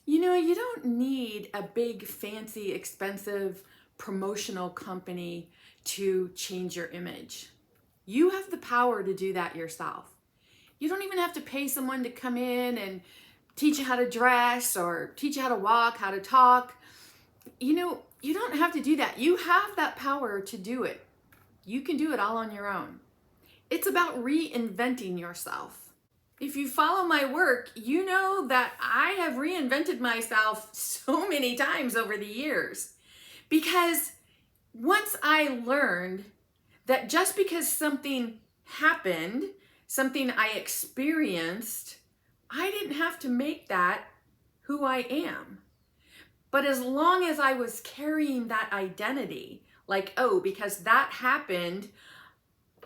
You don't need a big, fancy, expensive promotional company to change your image. You have the power to do that yourself. You don't even have to pay someone to come in and teach you how to dress or teach you how to walk, how to talk. You don't have to do that. You have that power to do it. You can do it all on your own. It's about reinventing yourself. If you follow my work, you know that I have reinvented myself so many times over the years because once I learned that just because something happened, something I experienced, I didn't have to make that who I am. But as long as I was carrying that identity, like, oh, because that happened,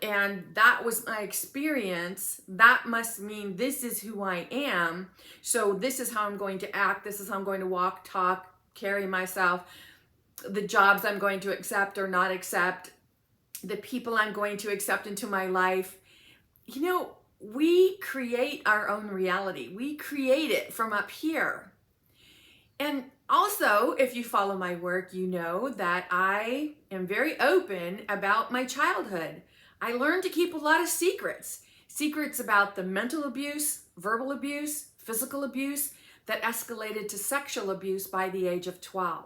and that was my experience, that must mean this is who I am. So this is how I'm going to act. This is how I'm going to walk, talk, carry myself. The jobs I'm going to accept or not accept. The people I'm going to accept into my life. We create our own reality. We create it from up here. And also, if you follow my work, you know that I am very open about my childhood. I learned to keep a lot of secrets about the mental abuse, verbal abuse, physical abuse that escalated to sexual abuse by the age of 12.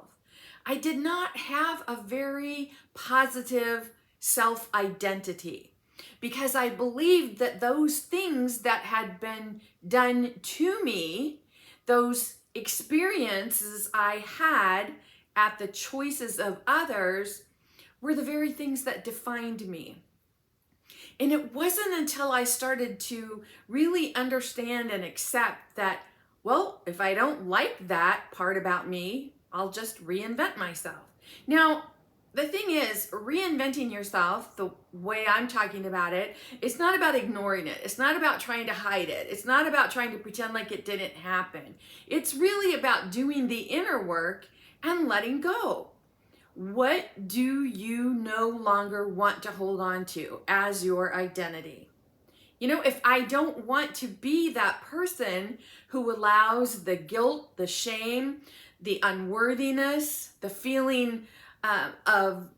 I did not have a very positive self-identity because I believed that those things that had been done to me, those experiences I had at the choices of others, were the very things that defined me. And it wasn't until I started to really understand and accept that, well, if I don't like that part about me, I'll just reinvent myself. Now, the thing is, reinventing yourself, the way I'm talking about it, it's not about ignoring it. It's not about trying to hide it. It's not about trying to pretend like it didn't happen. It's really about doing the inner work and letting go. What do you no longer want to hold on to as your identity? If I don't want to be that person who allows the guilt, the shame, the unworthiness, the feeling of,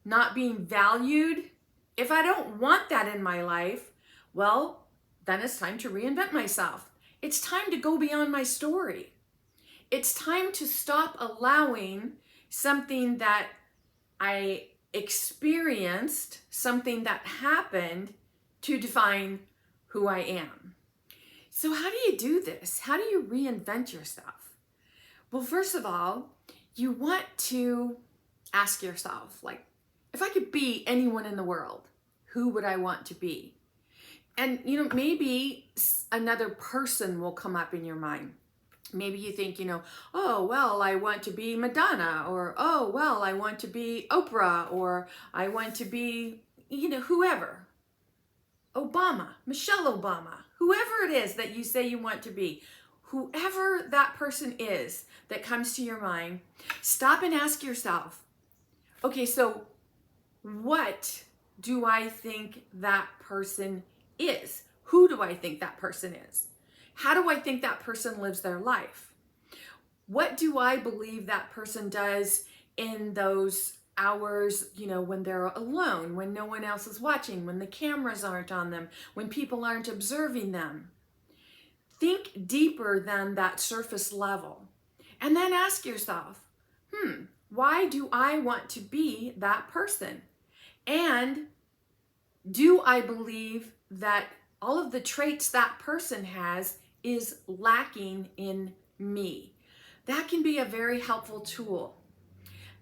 not being valued, if I don't want that in my life, well, then it's time to reinvent myself. It's time to go beyond my story. It's time to stop allowing something that I experienced, something that happened, to define who I am. So how do you do this? How do you reinvent yourself? Well, first of all, you want to ask yourself, like, if I could be anyone in the world, who would I want to be? And, maybe another person will come up in your mind. Maybe you think, oh, well, I want to be Madonna, or, oh, well, I want to be Oprah, or I want to be, whoever. Obama, Michelle Obama, whoever it is that you say you want to be, whoever that person is that comes to your mind, stop and ask yourself, okay, so what do I think that person is? Who do I think that person is? How do I think that person lives their life? What do I believe that person does in those hours, when they're alone, when no one else is watching, when the cameras aren't on them, when people aren't observing them? Think deeper than that surface level. And then ask yourself, why do I want to be that person? And do I believe that all of the traits that person has is lacking in me? That can be a very helpful tool.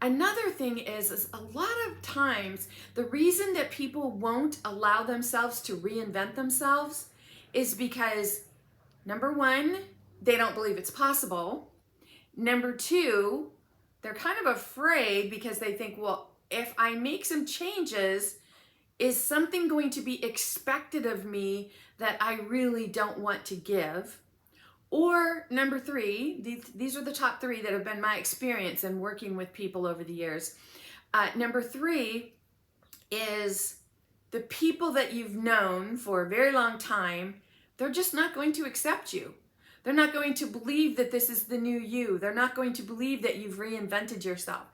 Another thing is a lot of times the reason that people won't allow themselves to reinvent themselves is because, number one, they don't believe it's possible. Number two, they're kind of afraid because they think, well, if I make some changes, is something going to be expected of me that I really don't want to give? Or number three, these are the top three that have been my experience in working with people over the years. Number three is the people that you've known for a very long time, they're just not going to accept you. They're not going to believe that this is the new you. They're not going to believe that you've reinvented yourself.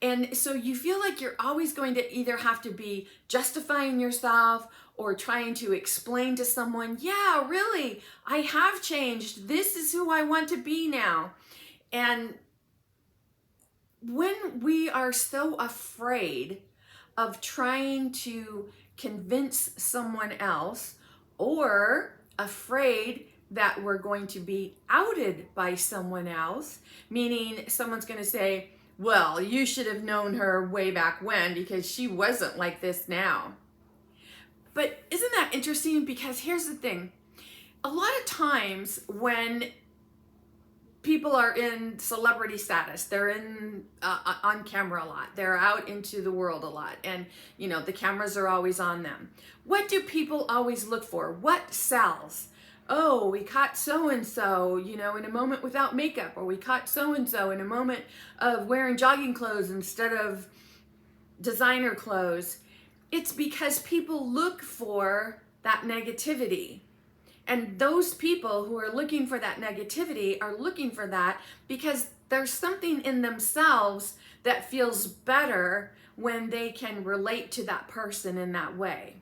And so you feel like you're always going to either have to be justifying yourself or trying to explain to someone, yeah, really, I have changed. This is who I want to be now. And when we are so afraid of trying to convince someone else, or afraid that we're going to be outed by someone else, meaning someone's going to say, well, you should have known her way back when because she wasn't like this now. But isn't that interesting? Because here's the thing. A lot of times when people are in celebrity status, they're in on camera a lot, they're out into the world a lot, and you know, the cameras are always on them. What do people always look for? What sells? Oh, we caught so-and-so, you know, in a moment without makeup, or we caught so-and-so in a moment of wearing jogging clothes instead of designer clothes. It's because people look for that negativity. And those people who are looking for that negativity are looking for that because there's something in themselves that feels better when they can relate to that person in that way.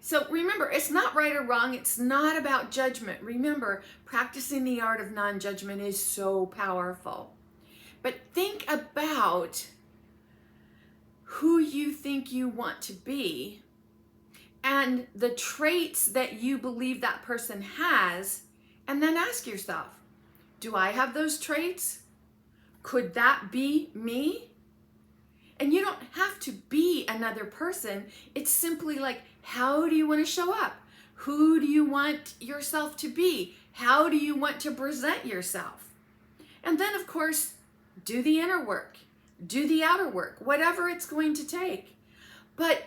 So remember, it's not right or wrong. It's not about judgment. Remember, practicing the art of non-judgment is so powerful. But think about who you think you want to be and the traits that you believe that person has, and then ask yourself, do I have those traits? Could that be me? And you don't have to be another person. It's simply like, how do you want to show up? Who do you want yourself to be? How do you want to present yourself? And then, of course, do the inner work, do the outer work, whatever it's going to take. But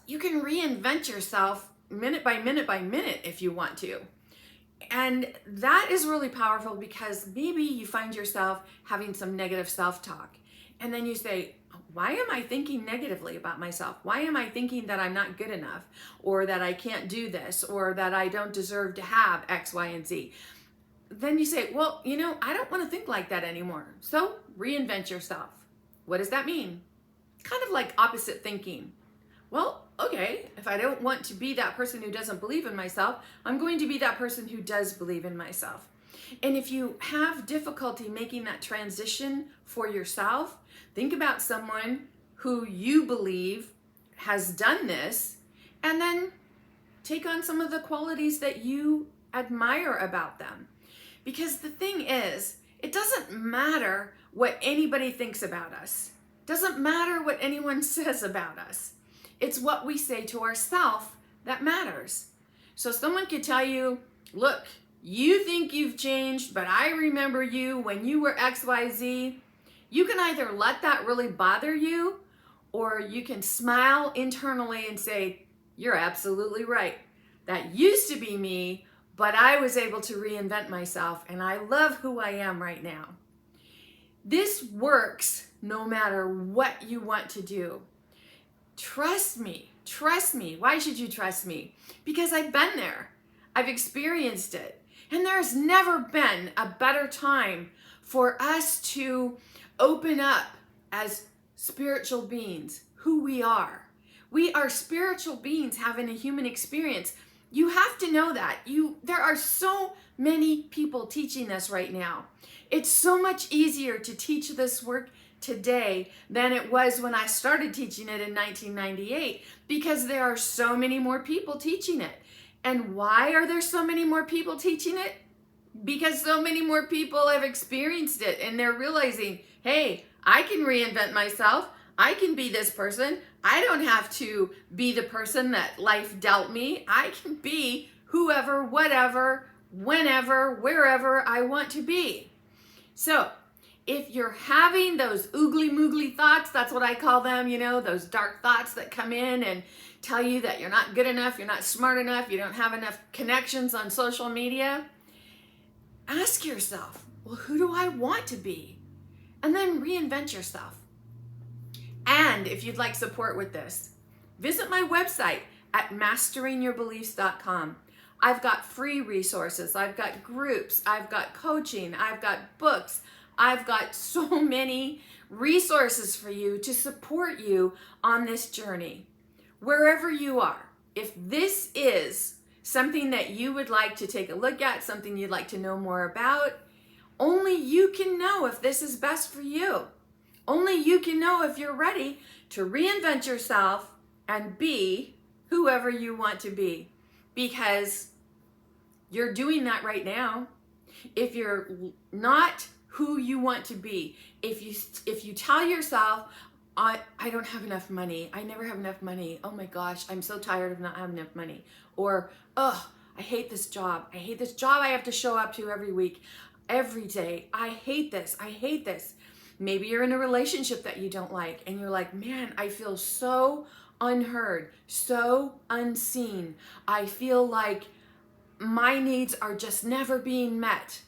you can reinvent yourself minute by minute by minute if you want to. And that is really powerful because maybe you find yourself having some negative self-talk. And then you say, why am I thinking negatively about myself? Why am I thinking that I'm not good enough, or that I can't do this, or that I don't deserve to have X, Y, and Z? Then you say, well, you know, I don't want to think like that anymore. So reinvent yourself. What does that mean? Kind of like opposite thinking. Well, okay, if I don't want to be that person who doesn't believe in myself, I'm going to be that person who does believe in myself. And if you have difficulty making that transition for yourself, think about someone who you believe has done this, and then take on some of the qualities that you admire about them. Because the thing is, it doesn't matter what anybody thinks about us. It doesn't matter what anyone says about us. It's what we say to ourselves that matters. So someone could tell you, look, you think you've changed, but I remember you when you were XYZ. You can either let that really bother you, or you can smile internally and say, you're absolutely right. That used to be me, but I was able to reinvent myself, and I love who I am right now. This works no matter what you want to do. Trust me, trust me. Why should you trust me? Because I've been there. I've experienced it. And there's never been a better time for us to open up as spiritual beings, who we are. We are spiritual beings having a human experience. You have to know that. There are so many people teaching this right now. It's so much easier to teach this work today than it was when I started teaching it in 1998, because there are so many more people teaching it. And why are there so many more people teaching it? Because so many more people have experienced it, and they're realizing, hey, I can reinvent myself. I can be this person. I don't have to be the person that life dealt me. I can be whoever, whatever, whenever, wherever I want to be. So if you're having those oogly moogly thoughts, that's what I call them, you know, those dark thoughts that come in and tell you that you're not good enough, you're not smart enough, you don't have enough connections on social media, ask yourself, well, who do I want to be? And then reinvent yourself. And if you'd like support with this, visit my website at masteringyourbeliefs.com. I've got free resources. I've got groups. I've got coaching. I've got books. I've got so many resources for you to support you on this journey. Wherever you are, if this is something that you would like to take a look at, something you'd like to know more about, only you can know if this is best for you. Only you can know if you're ready to reinvent yourself and be whoever you want to be, because you're doing that right now. If you're not who you want to be, if you tell yourself, I don't have enough money, I never have enough money, oh my gosh, I'm so tired of not having enough money, or oh, I hate this job, I have to show up to every week, every day, I hate this. Maybe you're in a relationship that you don't like and you're like, man, I feel so unheard, so unseen. I feel like my needs are just never being met.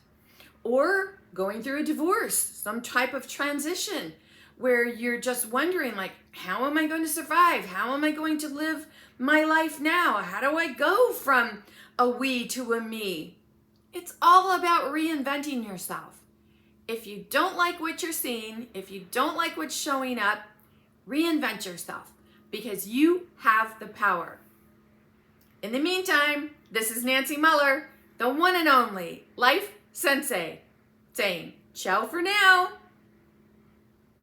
Or going through a divorce, some type of transition where you're just wondering, like, how am I going to survive? How am I going to live my life now? How do I go from a we to a me? It's all about reinventing yourself. If you don't like what you're seeing, if you don't like what's showing up, reinvent yourself, because you have the power. In the meantime, this is Nancy Muller, the one and only Life Sensei, saying ciao for now.